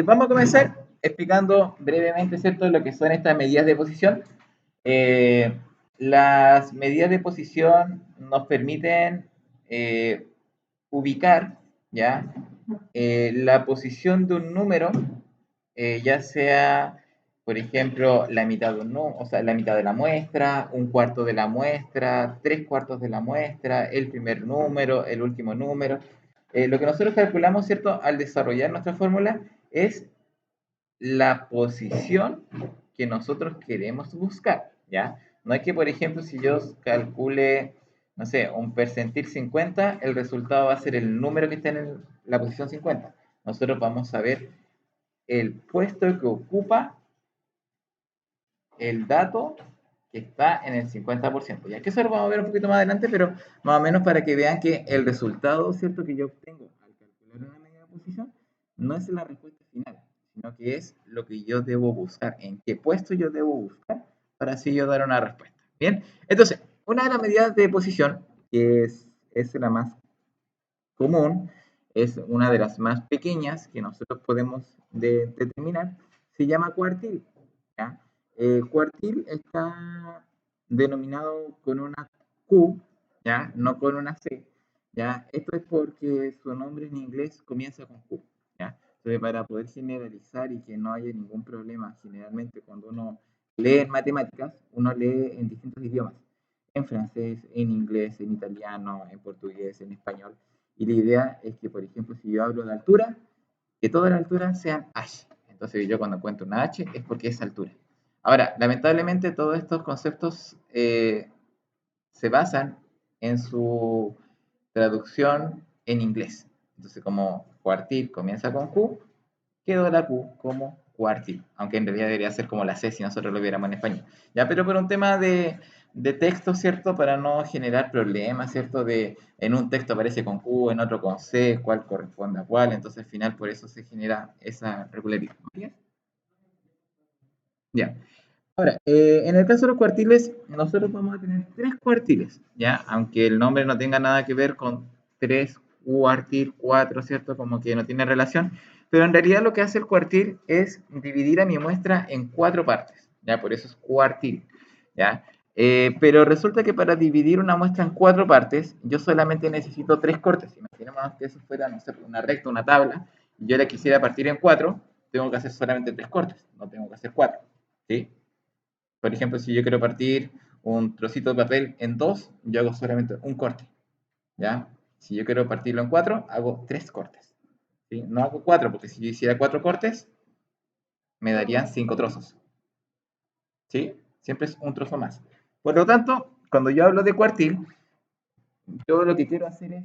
Vamos a comenzar explicando brevemente, ¿cierto?, lo que son estas medidas de posición. Eh, las medidas de posición nos permiten ubicar, ¿ya?, la posición de un número, ya sea, por ejemplo, la mitad de o sea, la mitad de la muestra, un cuarto de la muestra, tres cuartos de la muestra, el primer número, el último número. Lo que nosotros calculamos, ¿cierto?, al desarrollar nuestra fórmula es la posición que nosotros queremos buscar, ¿ya? No es que, por ejemplo, si yo calcule, no sé, un percentil 50, el resultado va a ser el número que está en la posición 50. Nosotros vamos a ver el puesto que ocupa el dato que está en el 50%. Ya que eso lo vamos a ver un poquito más adelante, pero más o menos para que vean que el resultado, ¿cierto?, que yo obtengo al calcular una medida de posición no es la respuesta final, sino que es lo que yo debo buscar, en qué puesto yo debo buscar para así yo dar una respuesta. Bien, entonces, una de las medidas de posición, que es la más común, es una de las más pequeñas que nosotros podemos determinar, se llama cuartil, ¿ya? Cuartil está denominado con una Q, ¿ya?, no con una C, ¿ya? Esto es porque su nombre en inglés comienza con Q, ¿ya? Entonces, para poder generalizar y que no haya ningún problema, generalmente cuando uno lee en matemáticas, uno lee en distintos idiomas, en francés, en inglés, en italiano, en portugués, en español. Y la idea es que, por ejemplo, si yo hablo de altura, que todas las alturas sean h. Entonces yo cuando cuento una h es porque es altura. Ahora, lamentablemente todos estos conceptos se basan en su traducción en inglés. Entonces, como cuartil comienza con Q, quedó la Q como cuartil, aunque en realidad debería ser como la C si nosotros lo viéramos en español. Ya, pero por un tema de texto, ¿cierto? Para no generar problemas, ¿cierto? En un texto aparece con Q, en otro con C, cuál corresponde a cuál, entonces al final por eso se genera esa regularidad. Ya. Ahora, en el caso de los cuartiles, nosotros vamos a tener tres cuartiles, ¿ya? Aunque el nombre no tenga nada que ver con tres cuartil, cuatro, ¿cierto? Como que no tiene relación. Pero en realidad lo que hace el cuartil es dividir a mi muestra en cuatro partes, ¿ya? Por eso es cuartil, ¿ya? Pero resulta que para dividir una muestra en cuatro partes, yo solamente necesito tres cortes. Imaginemos que eso fuera, no sé, una recta, una tabla, y yo la quisiera partir en cuatro, tengo que hacer solamente tres cortes, no tengo que hacer cuatro, ¿sí? Por ejemplo, si yo quiero partir un trocito de papel en dos, yo hago solamente un corte, ¿ya? Si yo quiero partirlo en cuatro, hago tres cortes, ¿sí? No hago cuatro, porque si yo hiciera cuatro cortes, me darían cinco trozos, ¿sí? Siempre es un trozo más. Por lo tanto, cuando yo hablo de cuartil, yo lo que quiero hacer es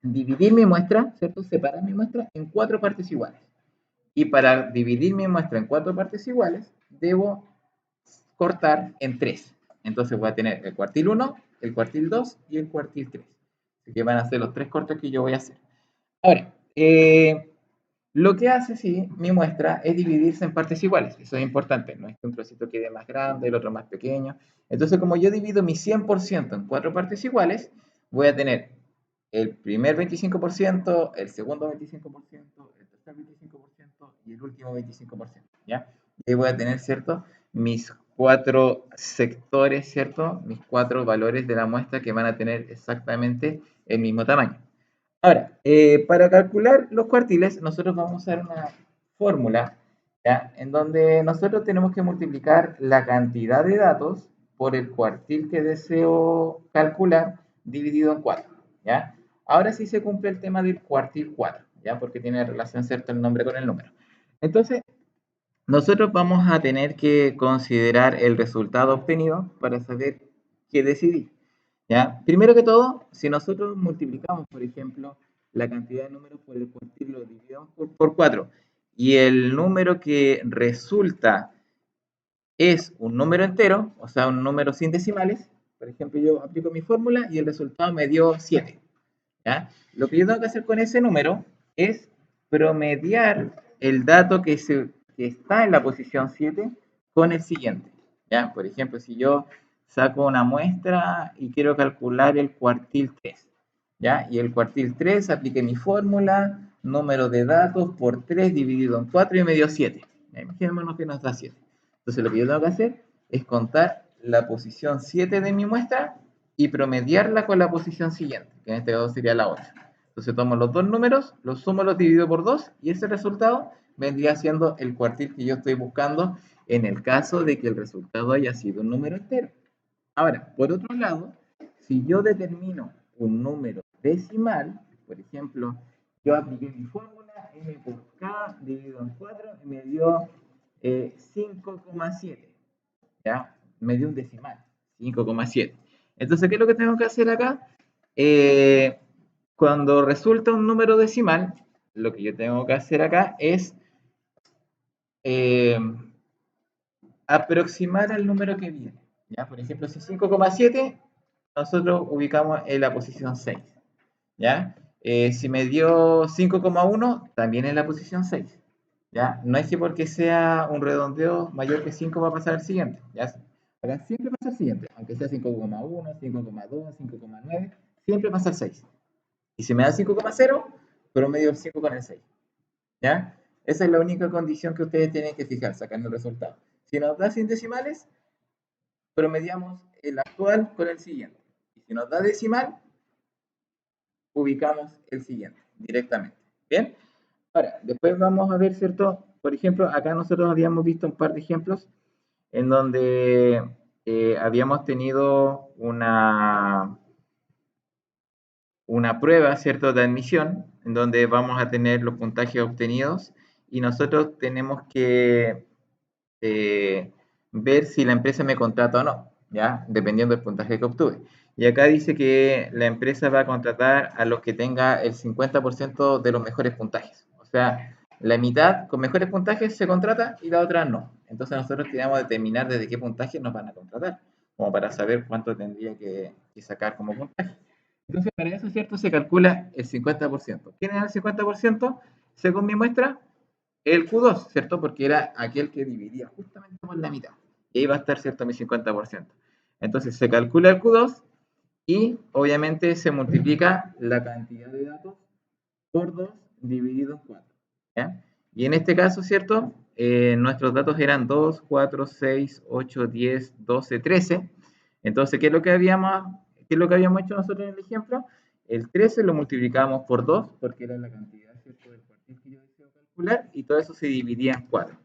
dividir mi muestra, ¿cierto? Separar mi muestra en cuatro partes iguales. Y para dividir mi muestra en cuatro partes iguales, debo cortar en tres. Entonces voy a tener el cuartil 1, el cuartil 2 y el cuartil 3. Así que van a ser los tres cortes que yo voy a hacer. Ahora, lo que hace, sí, mi muestra es dividirse en partes iguales. Eso es importante. No es que un trocito quede más grande, el otro más pequeño. Entonces, como yo divido mi 100% en cuatro partes iguales, voy a tener el primer 25%, el segundo 25%, el tercer 25% y el último 25%, ¿ya? Y voy a tener, ¿cierto?, mis cuatro sectores, ¿cierto?, mis cuatro valores de la muestra que van a tener exactamente el mismo tamaño. Ahora, para calcular los cuartiles, nosotros vamos a usar una fórmula, ¿ya?, en donde nosotros tenemos que multiplicar la cantidad de datos por el cuartil que deseo calcular dividido en 4, ¿ya? Ahora sí se cumple el tema del cuartil 4, ¿ya? Porque tiene relación, ¿cierto?, el nombre con el número. Entonces, nosotros vamos a tener que considerar el resultado obtenido para saber qué decidir, ¿ya? Primero que todo, si nosotros multiplicamos, por ejemplo, la cantidad de números por el cuartil, lo dividimos por 4, y el número que resulta es un número entero, o sea, un número sin decimales, por ejemplo, yo aplico mi fórmula y el resultado me dio 7, ¿ya? Lo que yo tengo que hacer con ese número es promediar el dato que está en la posición 7 con el siguiente, ¿ya? Por ejemplo, si yo saco una muestra y quiero calcular el cuartil 3, ¿ya? Y el cuartil 3, apliqué mi fórmula, número de datos por 3 dividido en 4 y me dio 7. Imaginémonos que nos da 7. Entonces lo que yo tengo que hacer es contar la posición 7 de mi muestra y promediarla con la posición siguiente, que en este caso sería la 8. Entonces tomo los dos números, los sumo, los divido por 2 y ese resultado vendría siendo el cuartil que yo estoy buscando en el caso de que el resultado haya sido un número entero. Ahora, por otro lado, si yo determino un número decimal, por ejemplo, yo apliqué mi fórmula m por k dividido en 4 y me dio 5,7, ¿ya? Me dio un decimal, 5,7. Entonces, ¿qué es lo que tengo que hacer acá? Cuando resulta un número decimal, lo que yo tengo que hacer acá es eh, aproximar al número que viene. ¿Ya? Por ejemplo, si 5,7, nosotros ubicamos en la posición 6. ¿Ya? Si me dio 5,1, también en la posición 6. ¿Ya? No es que porque sea un redondeo mayor que 5 va a pasar al siguiente. ¿Ya? Acá siempre pasa al siguiente, aunque sea 5,1, 5,2, 5,9, siempre pasa al 6. Y si me da 5,0, promedio el 5 con el 6. ¿Ya? Esa es la única condición que ustedes tienen que fijar sacando el resultado. Si nos da sin decimales, promediamos el actual con el siguiente. Y si nos da decimal, ubicamos el siguiente directamente. ¿Bien? Ahora, después vamos a ver, ¿cierto? Por ejemplo, acá nosotros habíamos visto un par de ejemplos en donde habíamos tenido una prueba, ¿cierto?, de admisión, en donde vamos a tener los puntajes obtenidos y nosotros tenemos que ver si la empresa me contrata o no, ¿ya? Dependiendo del puntaje que obtuve. Y acá dice que la empresa va a contratar a los que tenga el 50% de los mejores puntajes. O sea, la mitad con mejores puntajes se contrata y la otra no. Entonces nosotros tenemos que determinar desde qué puntaje nos van a contratar, como para saber cuánto tendría que sacar como puntaje. Entonces, para eso, ¿cierto? Se calcula el 50%. ¿Quién es el 50%? Según mi muestra, el Q2, ¿cierto? Porque era aquel que dividía justamente por la mitad. Y ahí va a estar, ¿cierto? Mi 50%. Entonces se calcula el Q2 y obviamente se multiplica la cantidad de datos por 2 dividido en 4. ¿Ya? Y en este caso, ¿cierto? Nuestros datos eran 2, 4, 6, 8, 10, 12, 13. Entonces, qué es lo que habíamos hecho nosotros en el ejemplo? El 13 lo multiplicábamos por 2 porque era la cantidad, ¿cierto?, del cuartil que yo deseo calcular y todo eso se dividía en 4.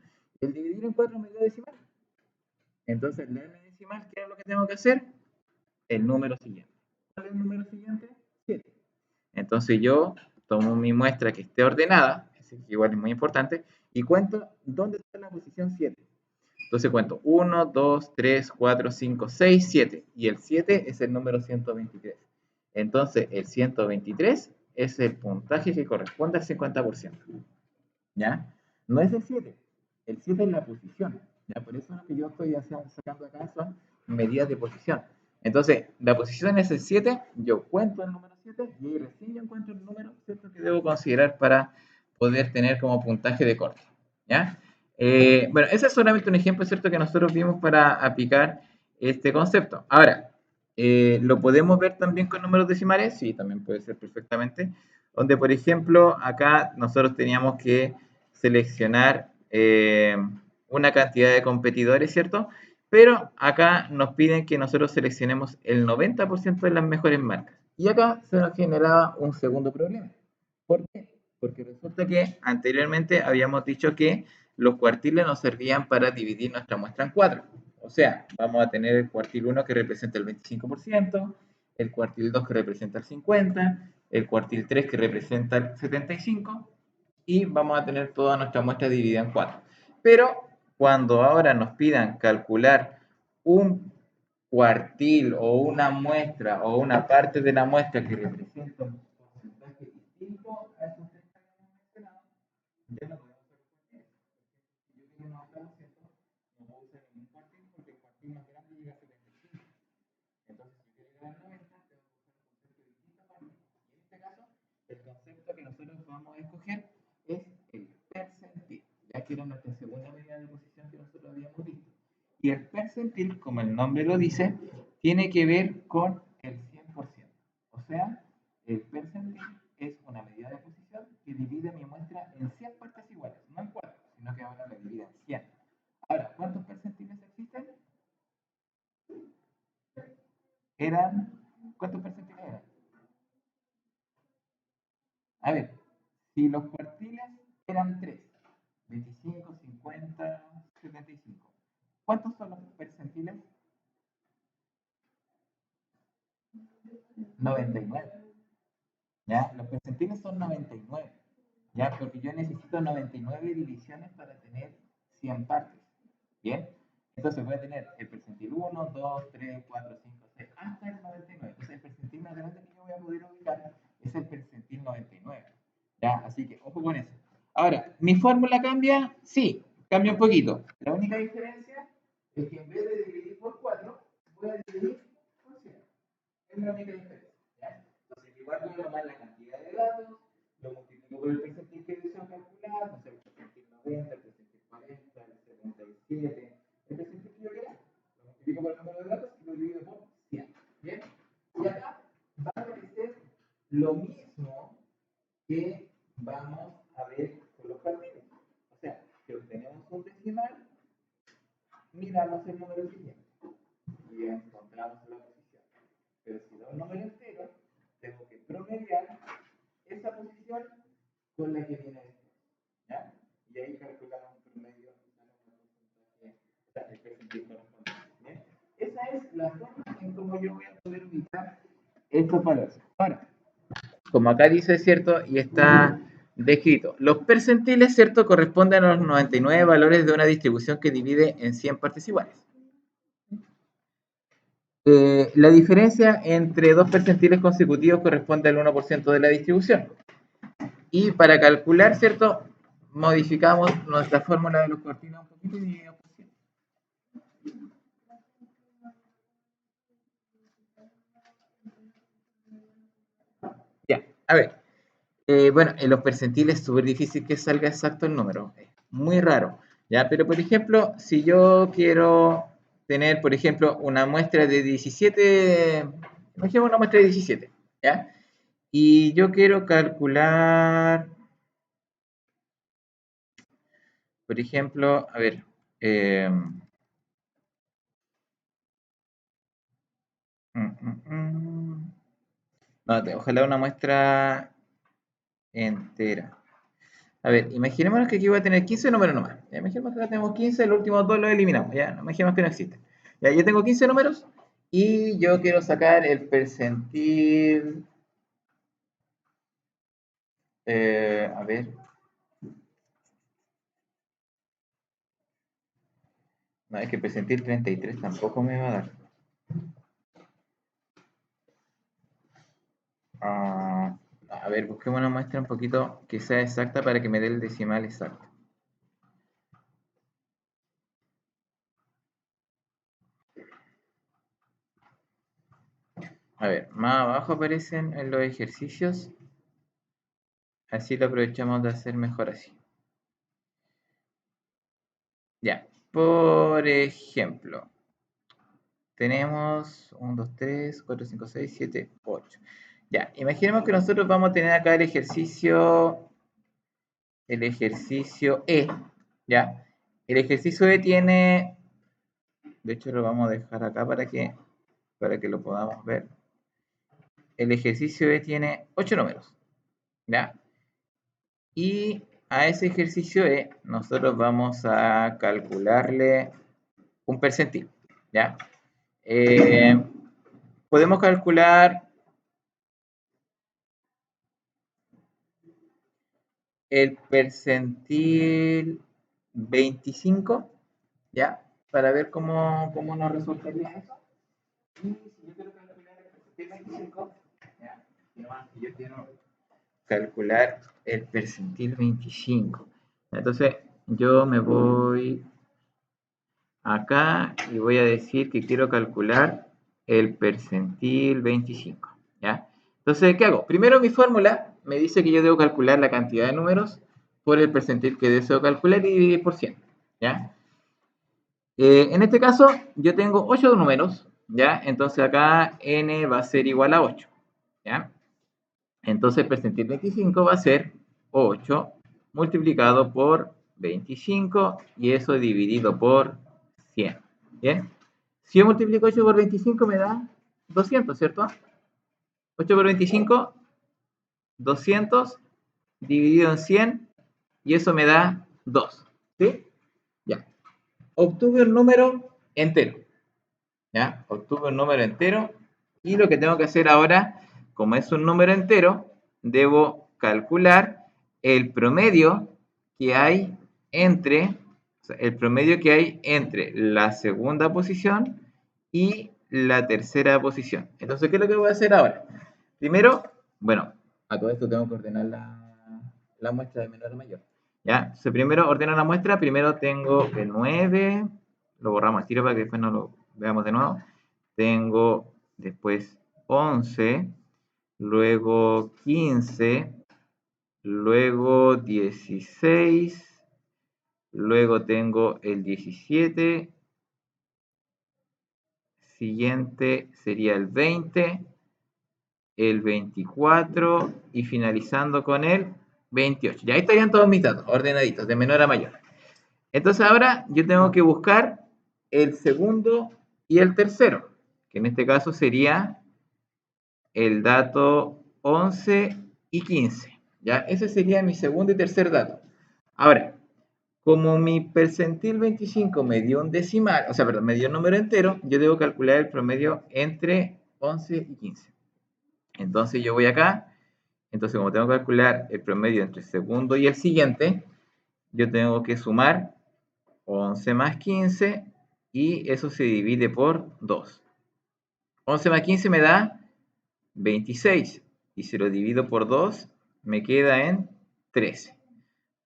El dividir en 4 me dio decimal. Entonces, la m decimal, ¿qué es lo que tengo que hacer? El número siguiente. ¿Cuál es el número siguiente? 7. Entonces yo tomo mi muestra que esté ordenada, que igual es muy importante, y cuento dónde está la posición 7. Entonces cuento 1, 2, 3, 4, 5, 6, 7. Y el 7 es el número 123. Entonces el 123 es el puntaje que corresponde al 50%. ¿Ya? No es el 7. El 7 es la posición. ¿Ya? Por eso lo que yo estoy sacando acá son medidas de posición. Entonces, la posición es el 7, yo cuento el número 7 y ahí recién yo encuentro el número, ¿cierto?, que debo considerar para poder tener como puntaje de corte. ¿Ya? Bueno, ese es solamente un ejemplo, ¿cierto?, que nosotros vimos para aplicar este concepto. Ahora, ¿lo podemos ver también con números decimales? Sí, también puede ser perfectamente. Donde, por ejemplo, acá nosotros teníamos que seleccionar una cantidad de competidores, ¿cierto? Pero acá nos piden que nosotros seleccionemos el 90% de las mejores marcas. Y acá se nos generaba un segundo problema. ¿Por qué? Porque resulta que anteriormente habíamos dicho que los cuartiles nos servían para dividir nuestra muestra en 4. O sea, vamos a tener el cuartil 1 que representa el 25%, el cuartil 2 que representa el 50%, el cuartil 3 que representa el 75%, y vamos a tener toda nuestra muestra dividida en 4. Pero cuando ahora nos pidan calcular un cuartil o una muestra o una parte de la muestra que representa un porcentaje distinto a esos tres que habíamos mencionado, ya no podemos hacer cuartiles. Si yo tengo un 90%, no puedo usar ningún cuartil porque el cuartil más grande llega a 75. Entonces, si quiero llegar al 90, tengo que usar un concepto distinto para mí. Y en este caso, el concepto que nosotros vamos a escoger es el percentil, ya que era nuestra segunda medida de posición que nosotros habíamos visto. Y el percentil, como el nombre lo dice, tiene que ver con el 100%. O sea, el percentil es una medida de posición que que divide mi muestra en 100 partes iguales, no en 4, sino que ahora la divide en 100. Ahora, ¿cuántos percentiles existen? ¿Cuántos percentiles eran? A ver, si los cuartiles eran 3, 25, 50, 75, ¿cuántos son los percentiles? 99. ¿Ya? Los percentiles son 99. ¿Ya? Porque yo necesito 99 divisiones para tener 100 partes. ¿Bien? Entonces voy a tener el percentil 1, 2, 3, 4, 5, 6, hasta el 99. Entonces el percentil más grande que yo voy a poder ubicar es el percentil 99. ¿Ya? Así que ojo con eso. Ahora, ¿mi fórmula cambia? Sí, cambia un poquito. La única diferencia es que en vez de dividir por 4, voy a dividir por 100. Es la única diferencia. ¿Ya? Entonces, igual voy a tomar la cantidad de datos, lo multiplico por el percentil que deseo calcular, no sé, el percentil 90, el percentil 40, el 77, el percentil que yo quiera. Lo multiplico por el número de datos y lo divido por 100. ¿Bien? Y acá va a aparecer lo mismo que vamos a ver con los partidos. O sea, si obtenemos un decimal, miramos el número siguiente y encontramos la posición. Pero si da un número entero, tengo que promediar esa posición con la que viene después. ¿Ya? Y ahí calculamos un promedio, o sea, el percentil correspondiente. Esa es la forma en cómo yo voy a poder ubicar estos valores. Ahora, como acá dice, ¿cierto? Y está descrito. Los percentiles, ¿cierto? Corresponden a los 99 valores de una distribución que divide en 100 partes iguales. La diferencia entre dos percentiles consecutivos corresponde al 1% de la distribución. Y para calcular, ¿cierto? Modificamos nuestra fórmula de los cuartiles un poquito y dividimos por 100. Ya, a ver. Bueno, en los percentiles es súper difícil que salga exacto el número. Es muy raro. ¿Ya? Pero, por ejemplo, si yo quiero tener, por ejemplo, una muestra de 17, imagínate una muestra de 17, ¿ya? Y yo quiero calcular, por ejemplo, a ver, no, ojalá una muestra entera. A ver, imaginémonos que aquí voy a tener 15 números nomás. Ya, imaginemos que acá tenemos 15, los últimos dos los eliminamos. Ya, imaginemos que no existen. Ya, yo tengo 15 números y yo quiero sacar el percentil. A ver. No, es que el percentil 33 tampoco me va a dar. A ver, busquemos una muestra un poquito que sea exacta para que me dé el decimal exacto. A ver, más abajo aparecen en los ejercicios. Así lo aprovechamos de hacer mejor así. Ya, por ejemplo, tenemos 1, 2, 3, 4, 5, 6, 7, 8. Ya, imaginemos que nosotros vamos a tener acá el ejercicio E, ¿ya? El ejercicio E tiene, de hecho lo vamos a dejar acá para que lo podamos ver. El ejercicio E tiene 8 números, ¿ya? Y a ese ejercicio E nosotros vamos a calcularle un percentil, ¿ya? Podemos calcular el percentil 25, ¿ya? Para ver cómo nos resultaría eso. Y si yo quiero calcular el percentil 25, ¿ya? Yo quiero calcular el percentil 25. Entonces, yo me voy acá y voy a decir que quiero calcular el percentil 25, ¿ya? Entonces, ¿qué hago? Primero mi fórmula me dice que yo debo calcular la cantidad de números por el percentil que deseo calcular y dividir por 100, ¿ya? En este caso, yo tengo 8 números, ¿ya? Entonces acá n va a ser igual a 8, ¿ya? Entonces el percentil 25 va a ser 8 multiplicado por 25 y eso dividido por 100. ¿Bien? Si yo multiplico 8 por 25 me da 200, ¿cierto? 8 por 25, 200 dividido en 100 y eso me da 2. ¿Sí? Ya. Obtuve un número entero. ¿Ya? Obtuve un número entero y lo que tengo que hacer ahora, como es un número entero, debo calcular el promedio que hay entre, o sea, el promedio que hay entre la segunda posición y la tercera posición. Entonces, ¿qué es lo que voy a hacer ahora? Primero, bueno, a todo esto tengo que ordenar la muestra de menor a mayor. ¿Ya? Entonces, primero ordeno la muestra, primero tengo el 9, lo borramos al tiro para que después no lo veamos de nuevo. Tengo después 11, luego 15, luego 16, luego tengo el 17, siguiente sería el 20, el 24 y finalizando con el 28. Ya ahí estarían todos mis datos ordenaditos, de menor a mayor. Entonces ahora yo tengo que buscar el segundo y el tercero, que en este caso sería el dato 11 y 15. ¿Ya? Ese sería mi segundo y tercer dato. Ahora, como mi percentil 25 me dio un decimal, o sea, perdón, me dio un número entero, yo debo calcular el promedio entre 11 y 15. Entonces yo voy acá, entonces como tengo que calcular el promedio entre el segundo y el siguiente, yo tengo que sumar 11 más 15 y eso se divide por 2. 11 más 15 me da 26 y si lo divido por 2 me queda en 13.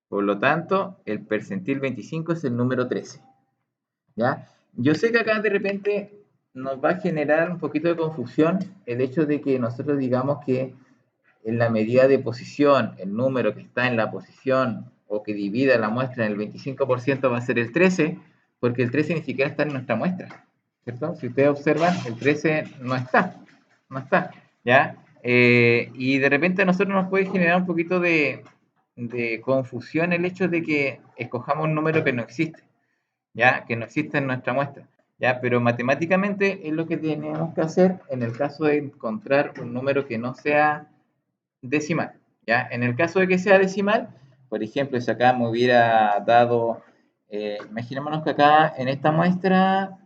Por lo tanto, el percentil 25 es el número 13. ¿Ya? Yo sé que acá de repente nos va a generar un poquito de confusión el hecho de que nosotros digamos que en la medida de posición, el número que está en la posición o que divida la muestra en el 25% va a ser el 13, porque el 13 ni siquiera está en nuestra muestra, ¿cierto? Si ustedes observan, el 13 no está, ¿ya? Y de repente a nosotros nos puede generar un poquito de confusión el hecho de que escojamos un número que no existe, ¿ya? Que no existe en nuestra muestra, ¿ya? Pero matemáticamente es lo que tenemos que hacer en el caso de encontrar un número que no sea decimal, ¿ya? En el caso de que sea decimal, por ejemplo, si acá me hubiera dado, imaginémonos que acá en esta muestra,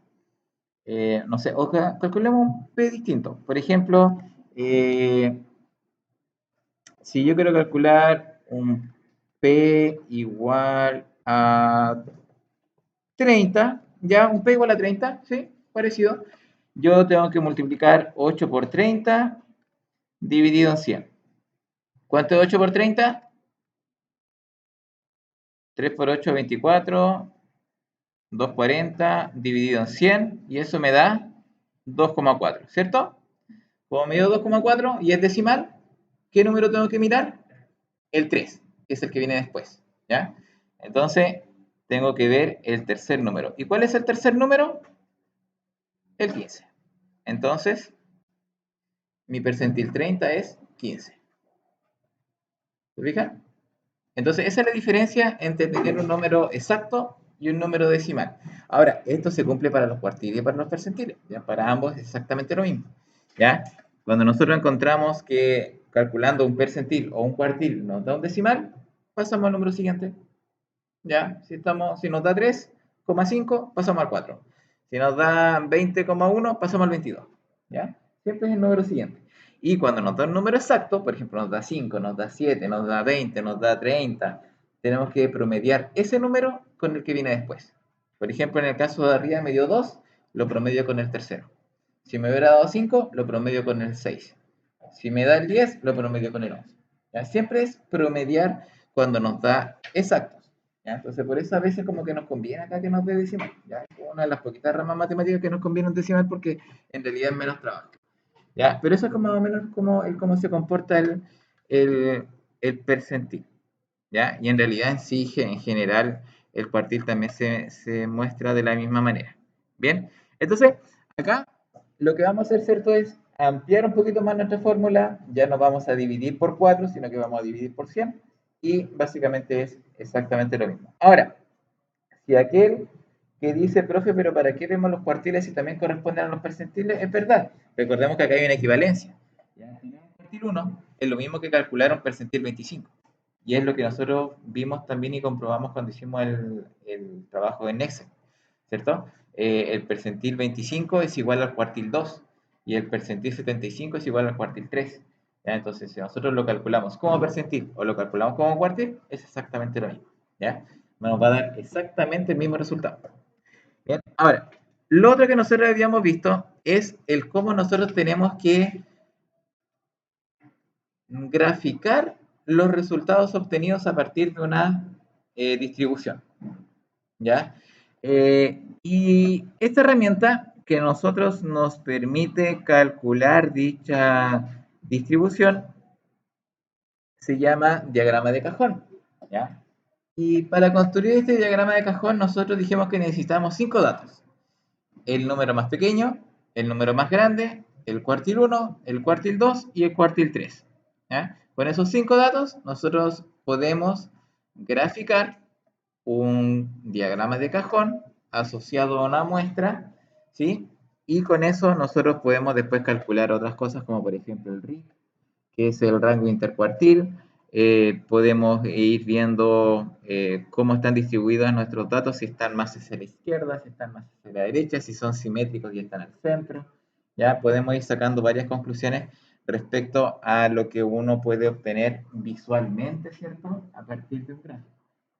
no sé, o calculemos un P distinto. Por ejemplo, si yo quiero calcular un P igual a 30, ya, un P igual a 30, ¿sí? Parecido. Yo tengo que multiplicar 8 por 30 dividido en 100. ¿Cuánto es 8 por 30? 3 por 8, 24, 240 dividido en 100 y eso me da 2,4, ¿cierto? Como me dio 2,4 y es decimal, ¿qué número tengo que mirar? El 3, que es el que viene después, ¿ya? Entonces, tengo que ver el tercer número. ¿Y cuál es el tercer número? El 15. Entonces, mi percentil 30 es 15. ¿Se fijan? Entonces, esa es la diferencia entre tener un número exacto y un número decimal. Ahora, esto se cumple para los cuartiles y para los percentiles. ¿Ya? Para ambos es exactamente lo mismo. ¿Ya? Cuando nosotros encontramos que calculando un percentil o un cuartil nos da un decimal, pasamos al número siguiente. ¿Ya? Si nos da 3,5, pasamos al 4. Si nos da 20,1, pasamos al 22. ¿Ya? Siempre es el número siguiente. Y cuando nos da un número exacto, por ejemplo, nos da 5, nos da 7, nos da 20, nos da 30, tenemos que promediar ese número con el que viene después. Por ejemplo, en el caso de arriba me dio 2, lo promedio con el tercero. Si me hubiera dado 5, lo promedio con el 6. Si me da el 10, lo promedio con el 11. ¿Ya? Siempre es promediar cuando nos da exactos. ¿Ya? Entonces, por eso a veces como que nos conviene acá que nos dé decimal. ¿Ya? Es una de las poquitas ramas matemáticas que nos conviene un decimal porque en realidad es menos trabajo. ¿Ya? Pero eso es como más o menos como cómo se comporta el percentil. ¿Ya? Y en realidad en sí, en general, el cuartil también se muestra de la misma manera. Bien, entonces acá lo que vamos a hacer, ¿cierto? Es ampliar un poquito más nuestra fórmula. Ya no vamos a dividir por 4, sino que vamos a dividir por 100. y básicamente es exactamente lo mismo. Ahora, si aquel que dice, profe, pero ¿para qué vemos los cuartiles si también corresponden a los percentiles? Es verdad. Recordemos que acá hay una equivalencia. Ya tenemos cuartil 1, es lo mismo que calcular un percentil 25. Y es lo que nosotros vimos también y comprobamos cuando hicimos el trabajo en Excel, ¿cierto? El percentil 25 es igual al cuartil 2 y el percentil 75 es igual al cuartil 3. ¿Ya? Entonces, si nosotros lo calculamos como percentil o lo calculamos como cuartil, es exactamente lo mismo. ¿Ya? Nos va a dar exactamente el mismo resultado. Bien, ahora, lo otro que nosotros habíamos visto es el cómo nosotros tenemos que graficar los resultados obtenidos a partir de una distribución. ¿Ya? Y esta herramienta que a nosotros nos permite calcular dicha distribución se llama diagrama de cajón. ¿Ya? Y para construir este diagrama de cajón nosotros dijimos que necesitamos 5 datos. El número más pequeño, el número más grande, el cuartil 1, el cuartil 2 y el cuartil 3. ¿Ya? Con esos 5 datos nosotros podemos graficar un diagrama de cajón asociado a una muestra, ¿sí? Y con eso nosotros podemos después calcular otras cosas como por ejemplo el RIC, que es el rango intercuartil. Podemos ir viendo cómo están distribuidos nuestros datos, si están más hacia la izquierda, si están más hacia la derecha, si son simétricos y están al centro. Ya podemos ir sacando varias conclusiones respecto a lo que uno puede obtener visualmente, ¿cierto? A partir de un gráfico.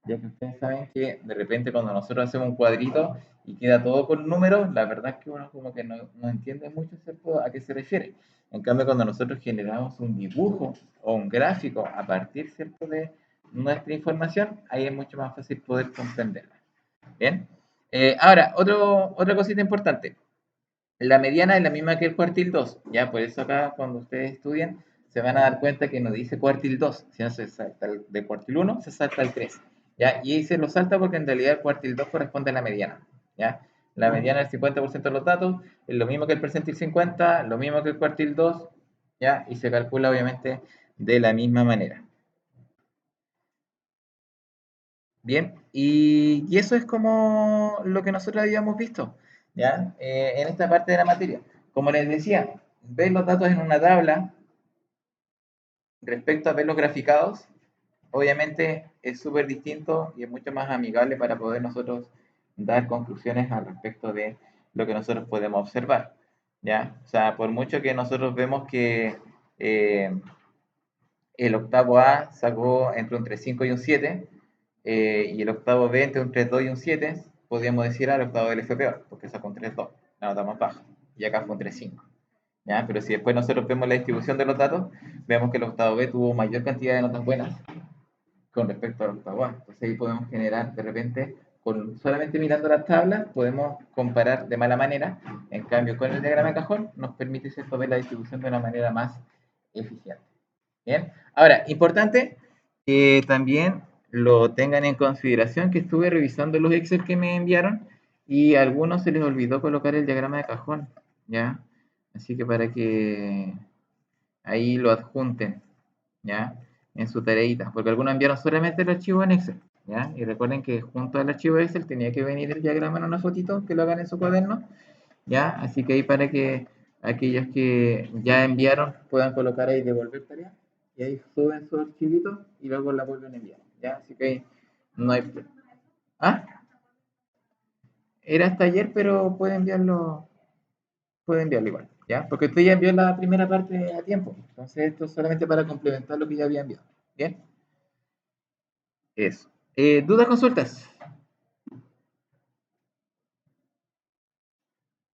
Ya que ustedes saben que de repente cuando nosotros hacemos un cuadrito y queda todo con números, la verdad es que uno como que no entiende mucho, ¿cierto?, a qué se refiere. En cambio, cuando nosotros generamos un dibujo o un gráfico a partir, ¿cierto?, de nuestra información, ahí es mucho más fácil poder comprenderla. Bien. Ahora, otra cosita importante. La mediana es la misma que el cuartil 2. Ya, por eso acá cuando ustedes estudian se van a dar cuenta que no dice cuartil 2, sino se salta de cuartil 1, se salta al 3. ¿Ya? Y se lo salta porque en realidad el cuartil 2 corresponde a la mediana. ¿Ya? La mediana es el 50% de los datos, es lo mismo que el percentil 50, lo mismo que el cuartil 2, ¿ya? Y se calcula obviamente de la misma manera. Bien, y eso es como lo que nosotros habíamos visto, ¿ya? En esta parte de la materia. Como les decía, ver los datos en una tabla respecto a verlos graficados, obviamente es súper distinto y es mucho más amigable para poder nosotros dar conclusiones al respecto de lo que nosotros podemos observar, ¿ya? O sea, por mucho que nosotros vemos que eh, el octavo A sacó entre un 3,5 y un 7, y el octavo B entre un 3,2 y un 7, podríamos decir al octavo B le fue peor, porque sacó un 3,2, la nota más baja, y acá fue un 3,5. ¿Ya? Pero si después nosotros vemos la distribución de los datos, vemos que el octavo B tuvo mayor cantidad de notas buenas con respecto al octavo A. Entonces ahí podemos generar de repente, con solamente mirando las tablas, podemos comparar de mala manera. En cambio, con el diagrama de cajón nos permite ¿cierto?, ver la distribución de una manera más eficiente. Bien, ahora, importante que también lo tengan en consideración que estuve revisando los Excel que me enviaron y a algunos se les olvidó colocar el diagrama de cajón, ¿ya? Así que para que ahí lo adjunten, ¿ya? En su tareita, porque algunos enviaron solamente el archivo en Excel, ¿ya? Y recuerden que junto al archivo Excel tenía que venir el diagrama en una fotito que lo hagan en su cuaderno, ¿ya? Así que ahí para que aquellos que ya enviaron puedan colocar ahí devolver tarea y ahí suben su archivito y luego la vuelven a enviar, ¿ya? Así que no hay... ¿Ah? Era hasta ayer, pero puede enviarlo igual, ¿ya? Porque usted ya envió la primera parte a tiempo, entonces esto es solamente para complementar lo que ya había enviado, ¿bien? Eso. ¿Dudas, consultas?